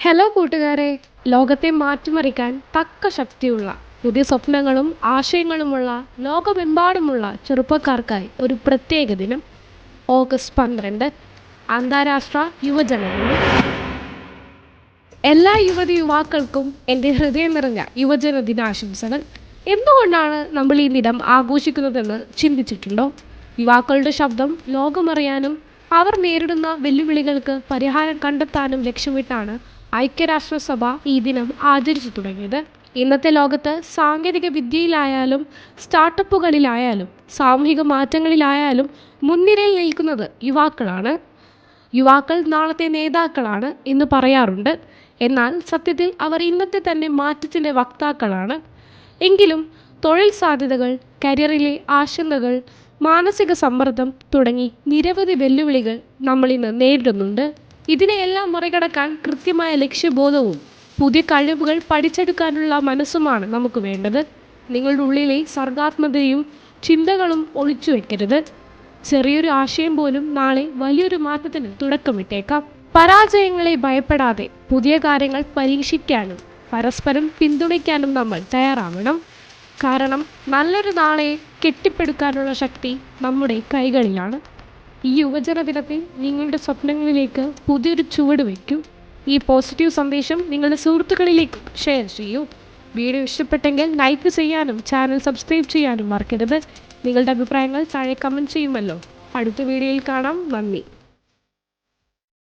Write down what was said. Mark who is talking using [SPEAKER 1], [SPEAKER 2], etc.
[SPEAKER 1] Hello കൂട്ടുകാരെ, ലോകത്തെ മാറ്റിമറിക്കാൻ തക്ക ശക്തിയുള്ള പുതിയ സ്വപ്നങ്ങളും ആശയങ്ങളുമുള്ള ലോകമെമ്പാടുമുള്ള ചെറുപ്പക്കാർക്കായി ഒരു പ്രത്യേക ദിനം. ഓഗസ്റ്റ് 12 അന്താരാഷ്ട്ര യുവജനദിനം. എല്ലാ യുവാക്കൾക്കും എൻ്റെ ഹൃദയം നിറഞ്ഞ യുവജന ദിനാശംസകൾ. എന്തുകൊണ്ടാണ് നമ്മൾ ഈ ദിനം ആഘോഷിക്കുന്നതെന്ന് ചിന്തിച്ചിട്ടുണ്ടോ? യുവാക്കളുടെ ശബ്ദം ലോകമറിയാനും അവർ നേരിടുന്ന വെല്ലുവിളികൾക്ക് പരിഹാരം കണ്ടെത്താനും ലക്ഷ്യമിട്ടാണ് ഐക്യരാഷ്ട്രസഭ ഈ ദിനം ആചരിച്ചു തുടങ്ങിയത്. ഇന്നത്തെ ലോകത്ത് സാങ്കേതിക വിദ്യയിലായാലും സ്റ്റാർട്ടപ്പുകളിലായാലും സാമൂഹിക മാറ്റങ്ങളിലായാലും മുൻനിരയിൽ നിൽക്കുന്നത് യുവാക്കളാണ്. യുവാക്കൾ നാളത്തെ നേതാക്കളാണ് എന്ന് പറയാറുണ്ട്. എന്നാൽ സത്യത്തിൽ അവർ ഇന്നത്തെ തന്നെ മാറ്റത്തിൻ്റെ വക്താക്കളാണ്. എങ്കിലും തൊഴിൽ സാധ്യതകൾ, കരിയറിലെ ആശങ്കകൾ, മാനസിക സമ്മർദ്ദം തുടങ്ങി നിരവധി വെല്ലുവിളികൾ നമ്മളിന്ന് നേരിടുന്നുണ്ട്. ഇതിനെയെല്ലാം മറികടക്കാൻ കൃത്യമായ ലക്ഷ്യബോധവും പുതിയ കഴിവുകൾ പഠിച്ചെടുക്കാനുള്ള മനസ്സുമാണ് നമുക്ക് വേണ്ടത്. നിങ്ങളുടെ ഉള്ളിലെ സർഗാത്മകതയും ചിന്തകളും ഒളിച്ചു വെക്കരുത്. ചെറിയൊരു ആശയം പോലും നാളെ വലിയൊരു മാറ്റത്തിന് തുടക്കമിട്ടേക്കാം. പരാജയങ്ങളെ ഭയപ്പെടാതെ പുതിയ കാര്യങ്ങൾ പരീക്ഷിക്കാനും പരസ്പരം പിന്തുണയ്ക്കാനും നമ്മൾ തയ്യാറാവണം. കാരണം നല്ലൊരു നാളെ കെട്ടിപ്പടുക്കാനുള്ള ശക്തി നമ്മുടെ കൈകളിലാണ്. ഈ യുവജന ദിനത്തിൽ നിങ്ങളുടെ സ്വപ്നങ്ങളിലേക്ക് പുതിയൊരു ചുവട് വയ്ക്കൂ. ഈ പോസിറ്റീവ് സന്ദേശം നിങ്ങളുടെ സുഹൃത്തുക്കളിലേക്ക് ഷെയർ ചെയ്യൂ. വീഡിയോ ഇഷ്ടപ്പെട്ടെങ്കിൽ ലൈക്ക് ചെയ്യാനും ചാനൽ സബ്സ്ക്രൈബ് ചെയ്യാനും മറക്കരുത്. നിങ്ങളുടെ അഭിപ്രായങ്ങൾ താഴെ കമൻറ്റ് ചെയ്യുമല്ലോ. അടുത്ത വീഡിയോയിൽ കാണാം. നന്ദി.